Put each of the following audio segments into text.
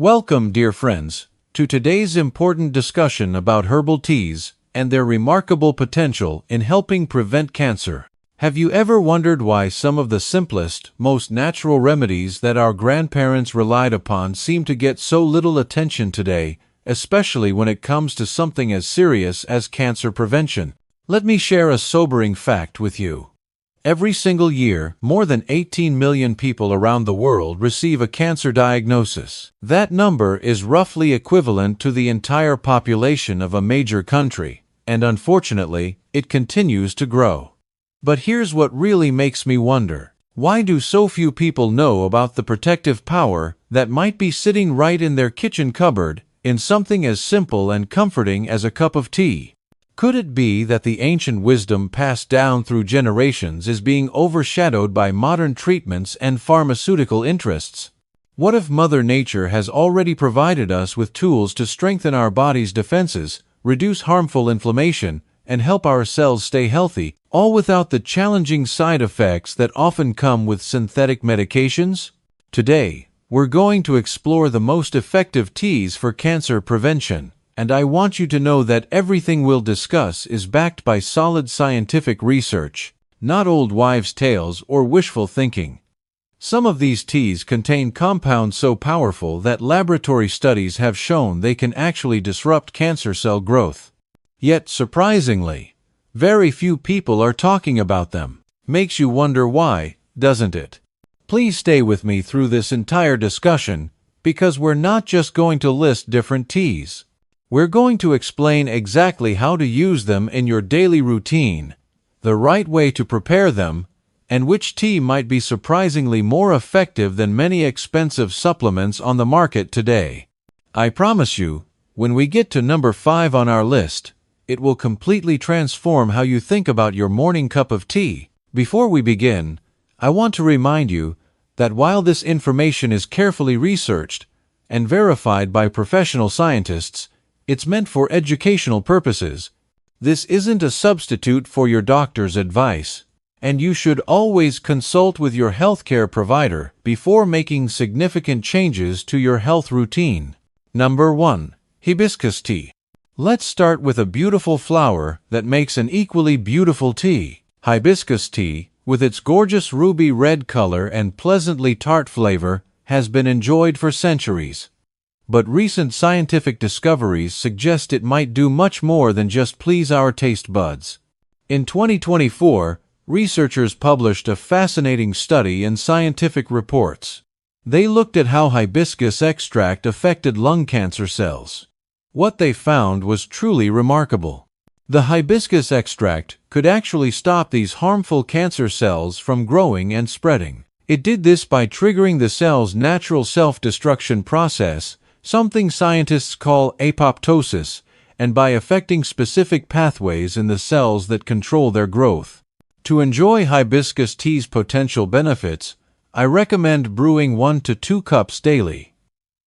Welcome, dear friends, to today's important discussion about herbal teas and their remarkable potential in helping prevent cancer. Have you ever wondered why some of the simplest, most natural remedies that our grandparents relied upon seem to get so little attention today, especially when it comes to something as serious as cancer prevention? Let me share a sobering fact with you. Every single year, more than 18 million people around the world receive a cancer diagnosis. That number is roughly equivalent to the entire population of a major country, and unfortunately, it continues to grow. But here's what really makes me wonder. Why do so few people know about the protective power that might be sitting right in their kitchen cupboard in something as simple and comforting as a cup of tea? Could it be that the ancient wisdom passed down through generations is being overshadowed by modern treatments and pharmaceutical interests? What if Mother Nature has already provided us with tools to strengthen our body's defenses, reduce harmful inflammation, and help our cells stay healthy, all without the challenging side effects that often come with synthetic medications? Today, we're going to explore the most effective teas for cancer prevention. And I want you to know that everything we'll discuss is backed by solid scientific research, not old wives' tales or wishful thinking. Some of these teas contain compounds so powerful that laboratory studies have shown they can actually disrupt cancer cell growth. Yet, surprisingly, very few people are talking about them. Makes you wonder why, doesn't it? Please stay with me through this entire discussion, because we're not just going to list different teas. We're going to explain exactly how to use them in your daily routine, the right way to prepare them, and which tea might be surprisingly more effective than many expensive supplements on the market today. I promise you, when we get to number 5 on our list, it will completely transform how you think about your morning cup of tea. Before we begin, I want to remind you that while this information is carefully researched and verified by professional scientists, it's meant for educational purposes. This isn't a substitute for your doctor's advice, and you should always consult with your healthcare provider before making significant changes to your health routine. Number 1. Hibiscus tea. Let's start with a beautiful flower that makes an equally beautiful tea. Hibiscus tea, with its gorgeous ruby red color and pleasantly tart flavor, has been enjoyed for centuries. But recent scientific discoveries suggest it might do much more than just please our taste buds. In 2024, researchers published a fascinating study in Scientific Reports. They looked at how hibiscus extract affected lung cancer cells. What they found was truly remarkable. The hibiscus extract could actually stop these harmful cancer cells from growing and spreading. It did this by triggering the cell's natural self-destruction process, something scientists call apoptosis, and by affecting specific pathways in the cells that control their growth. To enjoy hibiscus tea's potential benefits, I recommend brewing 1 to 2 cups daily.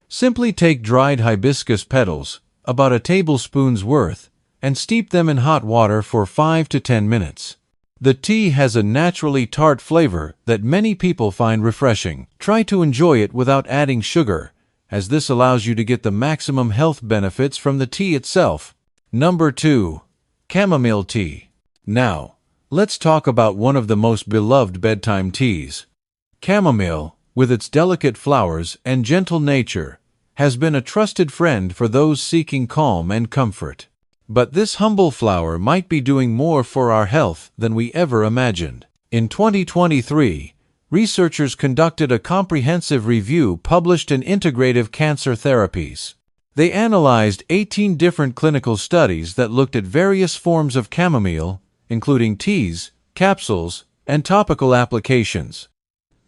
Simply take dried hibiscus petals, about a tablespoon's worth, and steep them in hot water for 5 to 10 minutes. The tea has a naturally tart flavor that many people find refreshing. Try to enjoy it without adding sugar, as this allows you to get the maximum health benefits from the tea itself. Number 2. Chamomile tea. Now, let's talk about one of the most beloved bedtime teas. Chamomile, with its delicate flowers and gentle nature, has been a trusted friend for those seeking calm and comfort. But this humble flower might be doing more for our health than we ever imagined. In 2023, researchers conducted a comprehensive review published in Integrative Cancer Therapies. They analyzed 18 different clinical studies that looked at various forms of chamomile, including teas, capsules, and topical applications.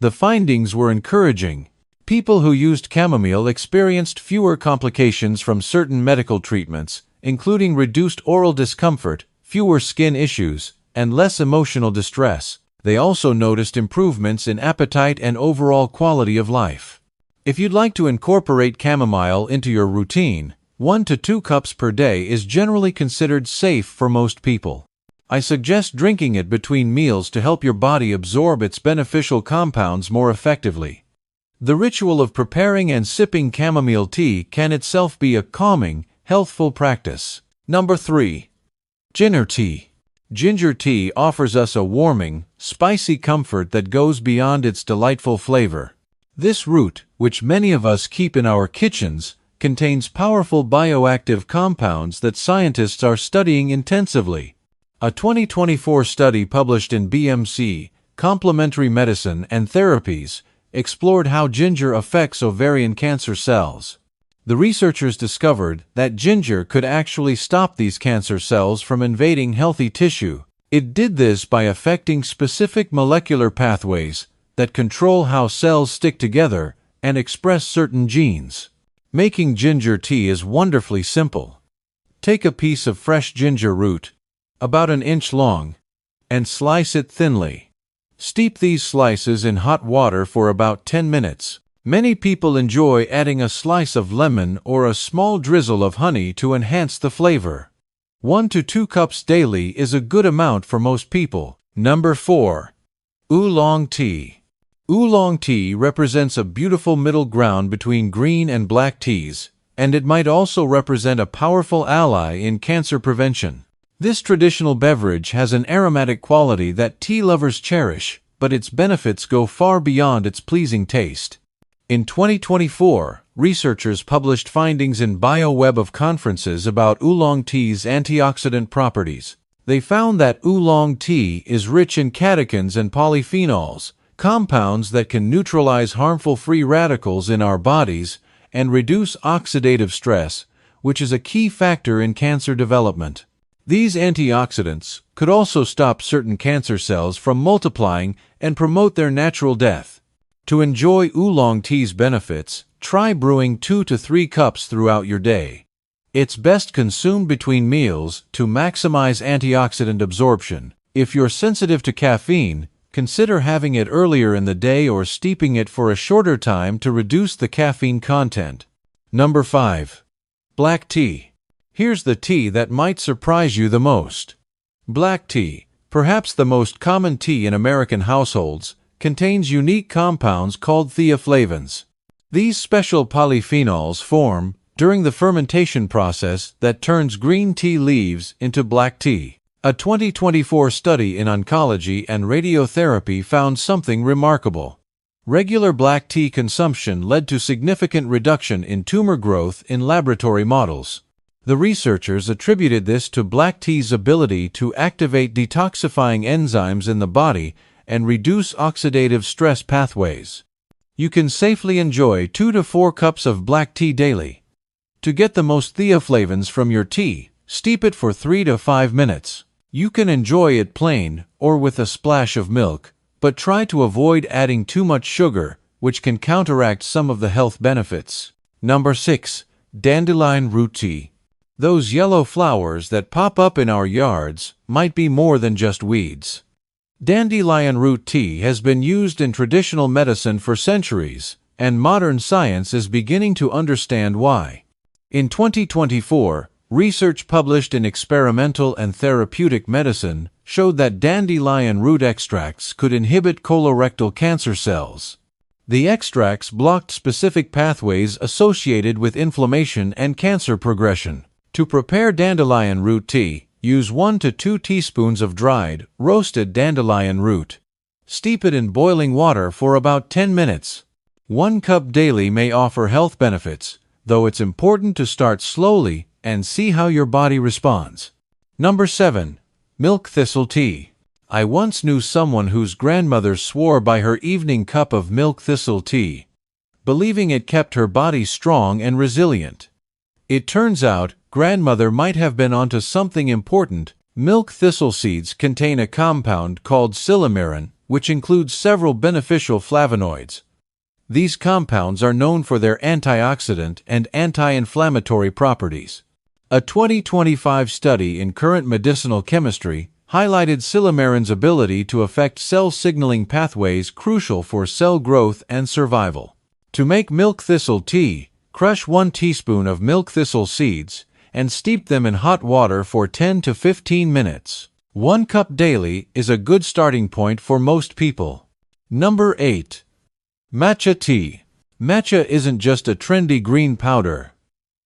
The findings were encouraging. People who used chamomile experienced fewer complications from certain medical treatments, including reduced oral discomfort, fewer skin issues, and less emotional distress. They also noticed improvements in appetite and overall quality of life. If you'd like to incorporate chamomile into your routine, 1 to 2 cups per day is generally considered safe for most people. I suggest drinking it between meals to help your body absorb its beneficial compounds more effectively. The ritual of preparing and sipping chamomile tea can itself be a calming, healthful practice. Number 3. Ginger tea. Ginger tea offers us a warming, spicy comfort that goes beyond its delightful flavor. This root, which many of us keep in our kitchens, contains powerful bioactive compounds that scientists are studying intensively. A 2024 study published in BMC, Complementary Medicine and Therapies, explored how ginger affects ovarian cancer cells. The researchers discovered that ginger could actually stop these cancer cells from invading healthy tissue. It did this by affecting specific molecular pathways that control how cells stick together and express certain genes. Making ginger tea is wonderfully simple. Take a piece of fresh ginger root, about an inch long, and slice it thinly. Steep these slices in hot water for about 10 minutes. Many people enjoy adding a slice of lemon or a small drizzle of honey to enhance the flavor. 1 to 2 cups daily is a good amount for most people. Number 4. Oolong tea. Oolong tea represents a beautiful middle ground between green and black teas, and it might also represent a powerful ally in cancer prevention. This traditional beverage has an aromatic quality that tea lovers cherish, but its benefits go far beyond its pleasing taste. In 2024, researchers published findings in BioWeb of Conferences about oolong tea's antioxidant properties. They found that oolong tea is rich in catechins and polyphenols, compounds that can neutralize harmful free radicals in our bodies and reduce oxidative stress, which is a key factor in cancer development. These antioxidants could also stop certain cancer cells from multiplying and promote their natural death. To enjoy oolong tea's benefits, try brewing 2 to 3 cups throughout your day. It's best consumed between meals to maximize antioxidant absorption. If you're sensitive to caffeine, consider having it earlier in the day or steeping it for a shorter time to reduce the caffeine content. Number 5. Black tea. Here's the tea that might surprise you the most. Black tea, perhaps the most common tea in American households, contains unique compounds called theaflavins. These special polyphenols form during the fermentation process that turns green tea leaves into black tea. A 2024 study in oncology and radiotherapy found something remarkable. Regular black tea consumption led to significant reduction in tumor growth in laboratory models. The researchers attributed this to black tea's ability to activate detoxifying enzymes in the body and reduce oxidative stress pathways. You can safely enjoy 2 to 4 cups of black tea daily. To get the most theaflavins from your tea, steep it for 3 to 5 minutes. You can enjoy it plain or with a splash of milk, but try to avoid adding too much sugar, which can counteract some of the health benefits. Number 6. Dandelion root tea. Those yellow flowers that pop up in our yards might be more than just weeds. Dandelion root tea has been used in traditional medicine for centuries, and modern science is beginning to understand why. In 2024, research published in Experimental and Therapeutic Medicine showed that dandelion root extracts could inhibit colorectal cancer cells. The extracts blocked specific pathways associated with inflammation and cancer progression. To prepare dandelion root tea, use 1 to 2 teaspoons of dried, roasted dandelion root. Steep it in boiling water for about 10 minutes. 1 cup daily may offer health benefits, though it's important to start slowly and see how your body responds. Number 7. Milk thistle tea. I once knew someone whose grandmother swore by her evening cup of milk thistle tea, believing it kept her body strong and resilient. It turns out, grandmother might have been onto something important. Milk thistle seeds contain a compound called silymarin, which includes several beneficial flavonoids. These compounds are known for their antioxidant and anti-inflammatory properties. A 2025 study in Current Medicinal Chemistry highlighted silymarin's ability to affect cell signaling pathways crucial for cell growth and survival. To make milk thistle tea, crush 1 teaspoon of milk thistle seeds and steep them in hot water for 10 to 15 minutes. 1 cup daily is a good starting point for most people. Number 8. Matcha tea. Matcha isn't just a trendy green powder.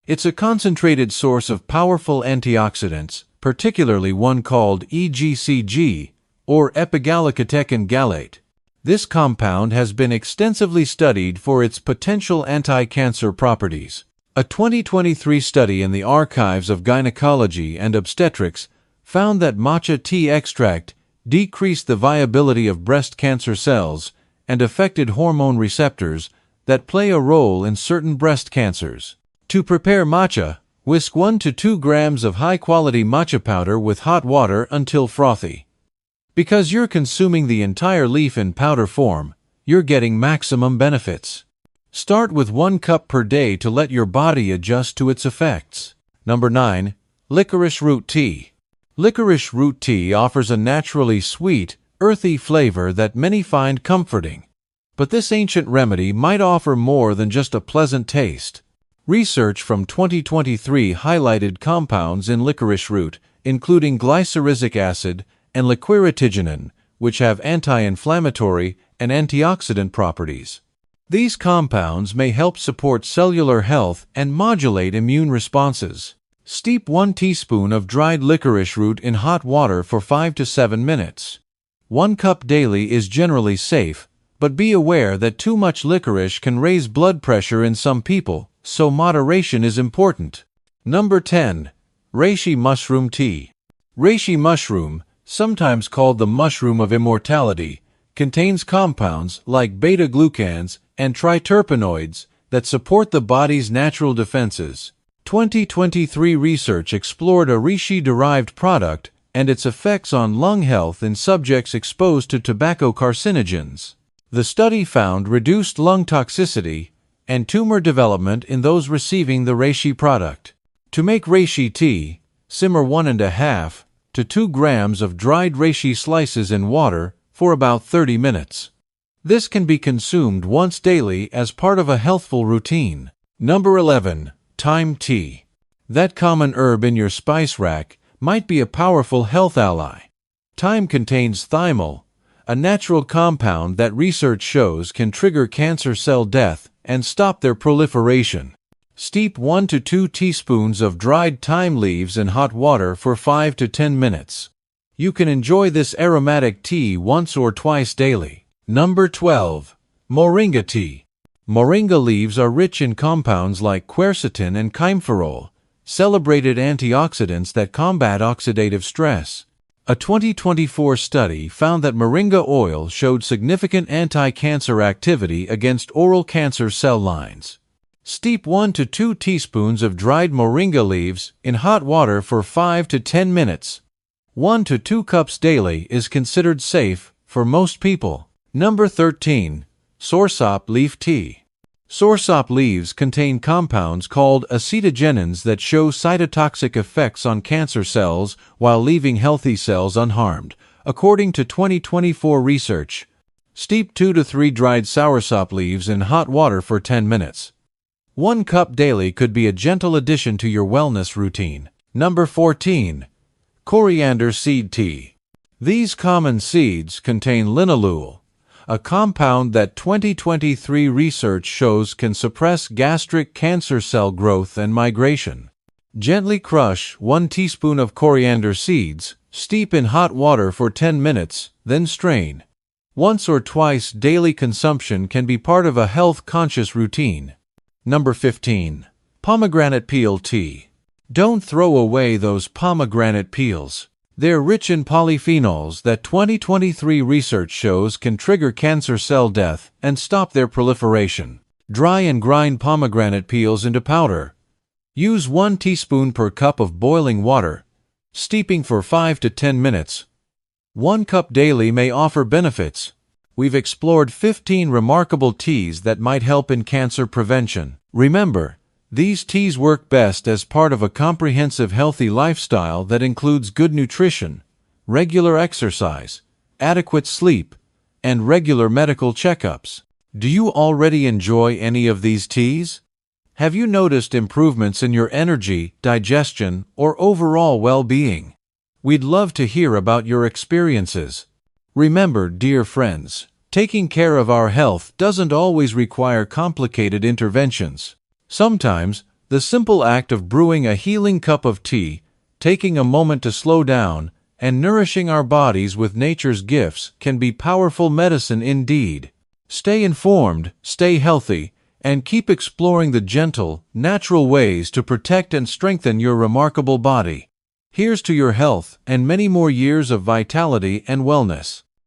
It's a concentrated source of powerful antioxidants, particularly one called EGCG, or epigallocatechin gallate. This compound has been extensively studied for its potential anti-cancer properties. A 2023 study in the Archives of Gynecology and Obstetrics found that matcha tea extract decreased the viability of breast cancer cells and affected hormone receptors that play a role in certain breast cancers. To prepare matcha, whisk 1 to 2 grams of high-quality matcha powder with hot water until frothy. Because you're consuming the entire leaf in powder form, you're getting maximum benefits. Start with 1 cup per day to let your body adjust to its effects. Number 9. Licorice root tea. Licorice root tea offers a naturally sweet, earthy flavor that many find comforting. But this ancient remedy might offer more than just a pleasant taste. Research from 2023 highlighted compounds in licorice root, including glyceric acid and liquiritigenin, which have anti-inflammatory and antioxidant properties. These compounds may help support cellular health and modulate immune responses. Steep 1 teaspoon of dried licorice root in hot water for 5 to 7 minutes. 1 cup daily is generally safe, but be aware that too much licorice can raise blood pressure in some people, so moderation is important. Number 10. Reishi mushroom tea. Reishi mushroom, sometimes called the mushroom of immortality, contains compounds like beta-glucans and triterpenoids that support the body's natural defenses. 2023 research explored a reishi-derived product and its effects on lung health in subjects exposed to tobacco carcinogens. The study found reduced lung toxicity and tumor development in those receiving the reishi product. To make reishi tea, simmer 1.5 to 2 grams of dried reishi slices in water for about 30 minutes. This can be consumed once daily as part of a healthful routine. Number 11. Thyme tea. That common herb in your spice rack might be a powerful health ally. Thyme contains thymol, a natural compound that research shows can trigger cancer cell death and stop their proliferation. Steep 1 to 2 teaspoons of dried thyme leaves in hot water for 5 to 10 minutes. You can enjoy this aromatic tea once or twice daily. Number 12. Moringa tea. Moringa leaves are rich in compounds like quercetin and chimeferol, celebrated antioxidants that combat oxidative stress. A 2024 study found that moringa oil showed significant anti-cancer activity against oral cancer cell lines. Steep 1 to 2 teaspoons of dried moringa leaves in hot water for 5 to 10 minutes. 1 to 2 cups daily is considered safe for most people. Number 13. Soursop leaf tea. Soursop leaves contain compounds called acetogenins that show cytotoxic effects on cancer cells while leaving healthy cells unharmed, according to 2024 research. Steep 2 to 3 dried soursop leaves in hot water for 10 minutes. 1 cup daily could be a gentle addition to your wellness routine. Number 14. Coriander seed tea. These common seeds contain linalool, a compound that 2023 research shows can suppress gastric cancer cell growth and migration. Gently crush 1 teaspoon of coriander seeds, steep in hot water for 10 minutes, then strain. Once or twice daily consumption can be part of a health-conscious routine. Number 15. Pomegranate peel tea. Don't throw away those pomegranate peels. They're rich in polyphenols that 2023 research shows can trigger cancer cell death and stop their proliferation. Dry and grind pomegranate peels into powder. Use 1 teaspoon per cup of boiling water, steeping for 5 to 10 minutes. 1 cup daily may offer benefits. We've explored 15 remarkable teas that might help in cancer prevention. Remember, these teas work best as part of a comprehensive healthy lifestyle that includes good nutrition, regular exercise, adequate sleep, and regular medical checkups. Do you already enjoy any of these teas? Have you noticed improvements in your energy, digestion, or overall well-being? We'd love to hear about your experiences. Remember, dear friends, Taking care of our health doesn't always require complicated interventions. Sometimes, the simple act of brewing a healing cup of tea, taking a moment to slow down, and nourishing our bodies with nature's gifts can be powerful medicine indeed. Stay informed, stay healthy, and keep exploring the gentle, natural ways to protect and strengthen your remarkable body. Here's to your health and many more years of vitality and wellness.